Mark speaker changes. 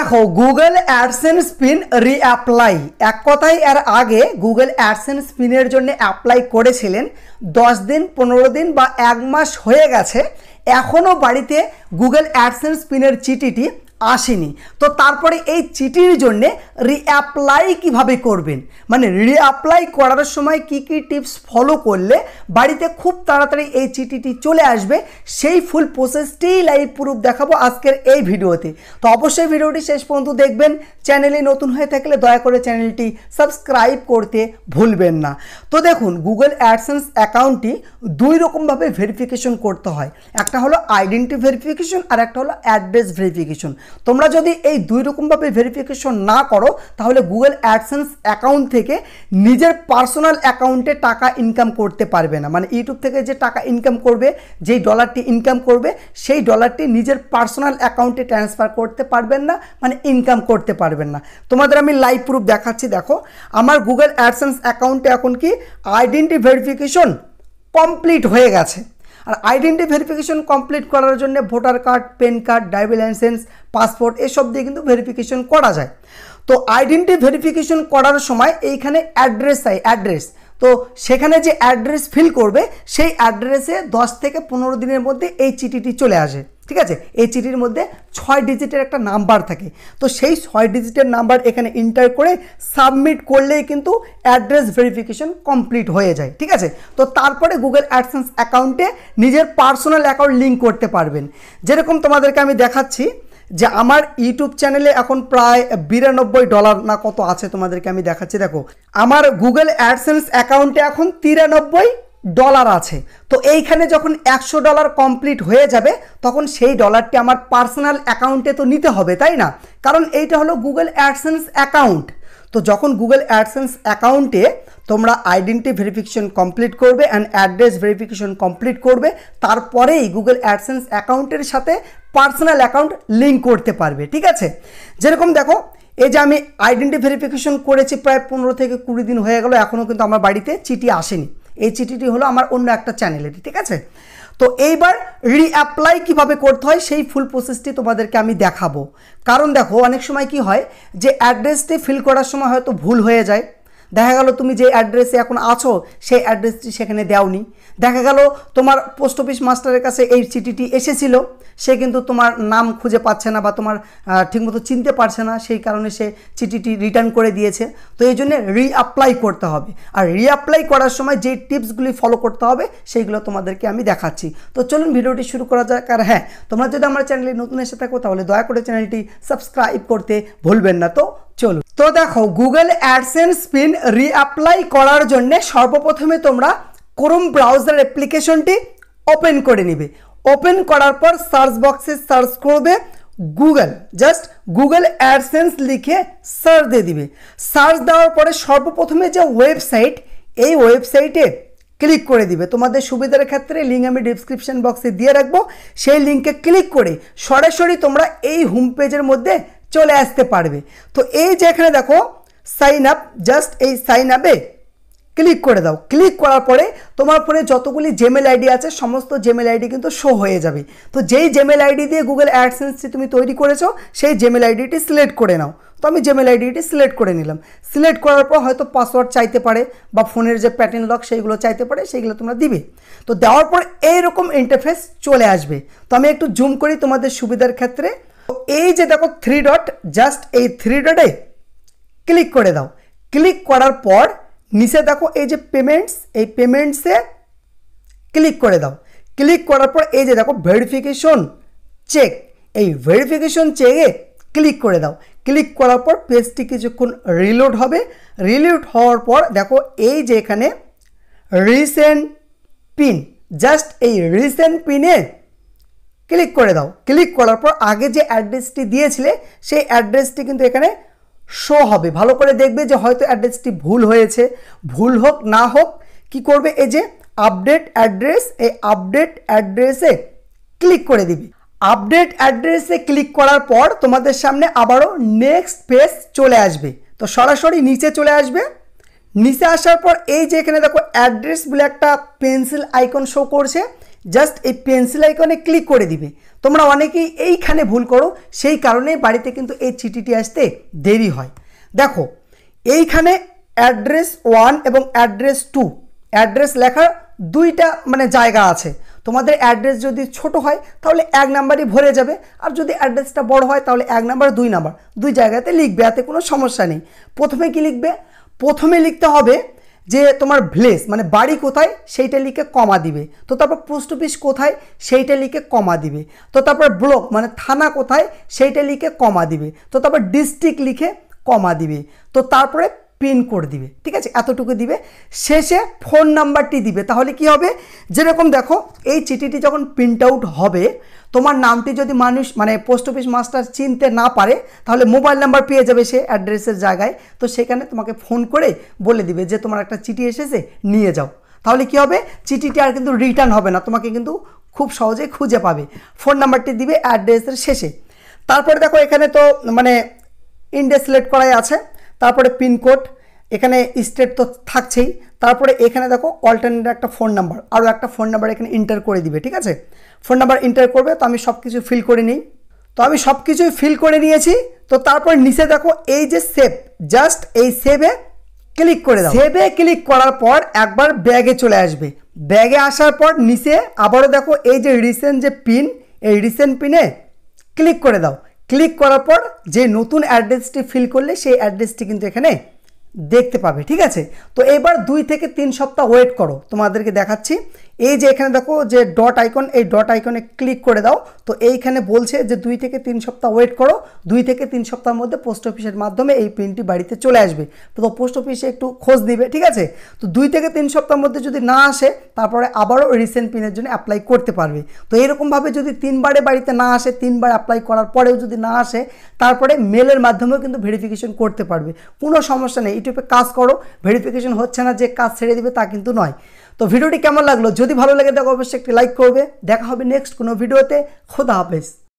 Speaker 1: দেখো Google AdSense pin reapply, এক কথায় এর আগে গুগল অ্যাডসেন্স পিনের জন্য অ্যাপ্লাই করেছিলেন, 10 দিন 15 দিন বা 1 মাস হয়ে গেছে, এখনও বাড়িতে গুগল অ্যাডসেন্স পিনের চিঠিটি আসেনি। তো তারপরে এই চিঠির জন্যে রিঅ্যাপ্লাই কিভাবে করবেন, মানে রিঅ্যাপ্লাই করার সময় কি কি টিপস ফলো করলে বাড়িতে খুব তাড়াতাড়ি এই চিঠিটি চলে আসবে, সেই ফুল প্রসেসটি লাইভ প্রুফ দেখাবো আজকের এই ভিডিওতে। তো অবশ্যই ভিডিওটি শেষ পর্যন্ত দেখবেন। চ্যানেলে নতুন হয়ে থাকলে দয়া করে চ্যানেলটি সাবস্ক্রাইব করতে ভুলবেন না। তো দেখুন, গুগল অ্যাডসেন্স অ্যাকাউন্টটি দুই রকমভাবে ভেরিফিকেশন করতে হয়, একটা হলো আইডেন্টি ভেরিফিকেশন আর একটা হলো অ্যাড্রেস ভেরিফিকেশন। তোমরা যদি এই দুই রকমভাবে ভেরিফিকেশন না করো তাহলে গুগল অ্যাডসেন্স অ্যাকাউন্ট থেকে নিজের পার্সোনাল অ্যাকাউন্টে টাকা ইনকাম করতে পারবে না। মানে ইউটিউব থেকে যে টাকা ইনকাম করবে, যেই ডলারটি ইনকাম করবে, সেই ডলারটি নিজের পার্সোনাল অ্যাকাউন্টে ট্রান্সফার করতে পারবেন না, মানে ইনকাম করতে পারবেন না। তোমাদের আমি লাইভ প্রুফ দেখাচ্ছি। দেখো, আমার গুগল অ্যাডসেন্স অ্যাকাউন্টে এখন কি আইডেন্টি ভেরিফিকেশন কমপ্লিট হয়ে গেছে। আর আইডেন্টি ভেরিফিকেশন কমপ্লিট করার জন্য voter card, PAN card, driving licence, passport এসব দিয়ে কিন্তু ভেরিফিকেশন করা যায়। তো আইডেন্টি ভেরিফিকেশন করার সময় এইখানে অ্যাড্রেস চাই, অ্যাড্রেস। তো সেখানে যে অ্যাড্রেস ফিল করবে সেই অ্যাড্রেসে 10 থেকে 15 দিনের মধ্যে এই চিঠিটি চলে আসে। ঠিক আছে, এই চিঠির মধ্যে 6 ডিজিটের একটা নাম্বার থাকে। তো সেই 6 ডিজিটের নাম্বার এখানে এন্টার করে সাবমিট করলেই কিন্তু অ্যাড্রেস ভেরিফিকেশন কমপ্লিট হয়ে যায়। ঠিক আছে, তো তারপরে গুগল অ্যাডসেন্স অ্যাকাউন্টে নিজের পার্সোনাল অ্যাকাউন্ট লিঙ্ক করতে পারবেন। যেরকম তোমাদেরকে আমি দেখাচ্ছি যে আমার ইউটিউব চ্যানেলে এখন প্রায় $92 না কত আছে, তোমাদেরকে আমি দেখাচ্ছি। দেখো, আমার গুগল অ্যাডসেন্স অ্যাকাউন্টে এখন $93 আছে। তো এইখানে যখন $100 কমপ্লিট হয়ে যাবে তখন সেই ডলারটি আমার পার্সোনাল অ্যাকাউন্টে তো নিতে হবে, তাই না? কারণ এইটা হলো গুগল অ্যাডসেন্স অ্যাকাউন্ট। তো যখন গুগল অ্যাডসেন্স অ্যাকাউন্টে তোমরা আইডেন্টি ভেরিফিকেশন কমপ্লিট করবে অ্যান্ড অ্যাড্রেস ভেরিফিকেশন কমপ্লিট করবে, তারপরেই গুগল অ্যাডসেন্স অ্যাকাউন্টের সাথে পার্সোনাল অ্যাকাউন্ট লিঙ্ক করতে পারবে। ঠিক আছে, যেরকম দেখো, এই যে আমি আইডেন্টি ভেরিফিকেশন করেছি প্রায় 15 থেকে 20 দিন হয়ে গেল, এখনও কিন্তু আমার বাড়িতে চিঠি আসেনি। এই চিঠিটি হলো আমার অন্য একটা চ্যানেলেরই। ঠিক আছে, তো এইবার রিঅ্যাপ্লাই কিভাবে করতে হয় সেই ফুল প্রসেসটি তোমাদেরকে আমি দেখাবো। কারণ দেখো, অনেক সময় কি হয় যে অ্যাড্রেসটি ফিল করার সময় হয়তো ভুল হয়ে যায়। দেখা গেল তুমি যে অ্যাড্রেসে এখন আছো সেই অ্যাড্রেসটি সেখানে দেওনি। দেখা গেল তোমার পোস্ট অফিস মাস্টারের কাছে এই চিঠিটি এসেছিল, সে কিন্তু তোমার নাম খুঁজে পাচ্ছে না বা তোমার ঠিকমতো চিনতে পারছে না, সেই কারণে সে চিঠিটি রিটার্ন করে দিয়েছে। তো এই জন্য রিঅ্যাপ্লাই করতে হবে। আর রিঅ্যাপ্লাই করার সময় যে টিপসগুলি ফলো করতে হবে সেইগুলো তোমাদেরকে আমি দেখাচ্ছি। তো চলুন ভিডিওটি শুরু করা যাক। আর হ্যাঁ, তোমরা যদি আমার চ্যানেলে নতুন এসে থাকো তাহলে দয়া করে চ্যানেলটি সাবস্ক্রাইব করতে ভুলবেন না। তো চলো, তো দেখো, গুগল অ্যাডসেন্স পিন রিঅ্যাপ্লাই করার জন্য সর্বপ্রথমে তোমরা ক্রোম ব্রাউজার অ্যাপ্লিকেশনটি ওপেন করে নিবে। ওপেন করার পর সার্চ বক্সে সার্চ করবে গুগল, জাস্ট গুগল অ্যাডসেন্স লিখে সার্চ দিয়ে দিবে। সার্চ দেওয়ার পরে সর্বপ্রথমে যে ওয়েবসাইট, এই ওয়েবসাইটে ক্লিক করে দিবে। তোমাদের সুবিধার ক্ষেত্রে লিঙ্ক আমি ডিসক্রিপশন বক্সে দিয়ে রাখবো, সেই লিঙ্কে ক্লিক করে সরাসরি তোমরা এই হোম পেজের মধ্যে চলে আসতে পারবে। তো এই যে এখানে দেখো সাইন আপ, জাস্ট এই সাইন আপে ক্লিক করে দাও। ক্লিক করার পরে তোমার ফোনে যতগুলি জিমেল আইডি আছে সমস্ত জিমেল আইডি কিন্তু শো হয়ে যাবে। তো যেই জিমেল আইডি দিয়ে গুগল অ্যাডসেন্সটি তুমি তৈরি করেছো সেই জিমেল আইডিটি সিলেক্ট করে নাও। তো আমি জিমেল আইডিটি সিলেক্ট করে নিলাম। সিলেক্ট করার পর হয়তো পাসওয়ার্ড চাইতে পারে বা ফোনের যে প্যাটার্ন লক সেইগুলো চাইতে পারে, সেইগুলো তোমরা দিবে। তো দেওয়ার পর এইরকম ইন্টারফেস চলে আসবে। তো আমি একটু জুম করি তোমাদের সুবিধার ক্ষেত্রে। তো এই যে দেখো 3 ডট, জাস্ট এই 3 ডটে ক্লিক করে দাও। ক্লিক করার পর নিচে দেখো এই যে পেমেন্টস, এই পেমেন্টসে ক্লিক করে দাও। ক্লিক করার পর এই যে দেখো ভেরিফিকেশন চেক, এই ভেরিফিকেশন চেকে ক্লিক করে দাও। ক্লিক করার পর পেজটি কিছুক্ষণ রিলোড হবে। রিলোড হওয়ার পর দেখো এই যে এখানে রিসেন্ট পিন, জাস্ট এই রিসেন্ট পিনে ক্লিক করে দাও। ক্লিক করার পর আগে যে অ্যাড্রেসটি দিয়েছিলে সেই অ্যাড্রেসটি কিন্তু এখানে শো হবে। ভালো করে দেখবে যে হয়তো অ্যাড্রেসটি ভুল হয়েছে। ভুল হোক না হোক কি করবে, এই যে আপডেট অ্যাড্রেস, এই আপডেট অ্যাড্রেসে ক্লিক করে দিবি। আপডেট অ্যাড্রেসে ক্লিক করার পর তোমাদের সামনে আবারও নেক্সট পেজ চলে আসবে। তো সরাসরি নিচে চলে আসবে। নিচে আসার পর এই যে এখানে দেখো অ্যাড্রেস বলে একটা পেন্সিল আইকন শো করছে, জাস্ট এই পেন্সিল আইকনে ক্লিক করে দিবে। তোমরা অনেকেই এইখানে ভুল করো, সেই কারণে বাড়িতে কিন্তু এই চিঠিটি আসতে দেরি হয়। দেখো এইখানে অ্যাড্রেস 1 এবং অ্যাড্রেস 2 অ্যাড্রেস লেখার দুইটা মানে জায়গা আছে। তোমাদের অ্যাড্রেস যদি ছোট হয় তাহলে 1 নাম্বারই ভরে যাবে, আর যদি অ্যাড্রেসটা বড় হয় তাহলে 1 নাম্বার 2 নাম্বার দুই জায়গাতে লিখবে, এতে কোনো সমস্যা নেই। প্রথমে কি লিখবে? প্রথমে লিখতে হবে যে তোমার ভিলেজ মানে বাড়ি কোথায় সেইটা লিখে কমা দিবে, তো তারপর পোস্ট অফিস কোথায় সেইটা লিখে কমা দিবে, তো তারপর ব্লক মানে থানা কোথায় সেইটা লিখে কমা দিবে, তো তারপর ডিস্ট্রিক্ট লিখে কমা দিবে, তো তারপরে পিনকোড দিবে। ঠিক আছে, এতটুকু দিবে। শেষে ফোন নাম্বারটি দিবে। তাহলে কি হবে, যেরকম দেখো এই চিঠিটি যখন প্রিন্ট আউট হবে, তোমার নামটি যদি মানুষ মানে পোস্ট অফিস মাস্টার চিনতে না পারে তাহলে মোবাইল নাম্বার পেয়ে যাবে সে অ্যাড্রেসের জায়গায়, তো সেখানে তোমাকে ফোন করে বলে দিবে যে তোমার একটা চিঠি এসেছে নিয়ে যাও। তাহলে কি হবে, চিঠিটি আর কিন্তু রিটার্ন হবে না, তোমাকে কিন্তু খুব সহজে খুঁজে পাবে। ফোন নাম্বারটি দিবে অ্যাড্রেসের শেষে। তারপরে দেখো এখানে তো মানে ইন্ডিয়া সিলেক্ট করাই আছে, তারপরে পিনকোড, এখানে স্টেট তো থাকছেই, তারপরে এখানে দেখো অল্টারনেট একটা ফোন নাম্বার, আরও একটা ফোন নাম্বার এখানে এন্টার করে দিবে। ঠিক আছে, ফোন নাম্বার এন্টার করবে। তো আমি সব কিছু ফিল করে নিই। তো আমি সব কিছুই ফিল করে নিয়েছি। তো তারপর নিচে দেখো এই যে সেভ, জাস্ট এই সেভে ক্লিক করে দাও। সেভে ক্লিক করার পর একবার ব্যাগে চলে আসবে। ব্যাগে আসার পর নিচে আবারও দেখো এই যে রিসেন্ট যে পিন, এই রিসেন্ট পিনে ক্লিক করে দাও। ক্লিক করার পর যে নতুন অ্যাড্রেসটি ফিল করলে সেই অ্যাড্রেসটি কিন্তু এখানে দেখতে পাবে। ঠিক আছে, তো এবার 2 থেকে 3 সপ্তাহ ওয়েট করো, তোমাদেরকে দেখাচ্ছি। এই যে এখানে দেখো যে ডট আইকন, এই ডট আইকনে ক্লিক করে দাও। তো এইখানে বলছে যে 2 থেকে 3 সপ্তাহ ওয়েট করো, 2 থেকে 3 সপ্তাহের মধ্যে পোস্ট অফিসের মাধ্যমে এই পিনটি বাড়িতে চলে আসবে। তো পোস্ট অফিসে একটু খোঁজ দিবে। ঠিক আছে, তো 2 থেকে 3 সপ্তাহের মধ্যে যদি না আসে তারপরে আবারও রিসেন্ট পিনের জন্য অ্যাপ্লাই করতে পারবে। তো এরকমভাবে যদি 3 বারে বাড়িতে না আসে, 3 বার অ্যাপ্লাই করার পরেও যদি না আসে, তারপরে মেলের মাধ্যমেও কিন্তু ভেরিফিকেশন করতে পারবে, কোনো সমস্যা নেই। ইউটিউবে কাজ করো, ভেরিফিকেশন হচ্ছে না যে কাজ ছেড়ে দিবে তা কিন্তু নয়। তো ভিডিওটি কেমন লাগলো, যদি ভালো লাগে দেখো অবশ্যই একটি লাইক করবে। দেখা হবে নেক্সট কোনো ভিডিওতে। খোদা হাফেজ।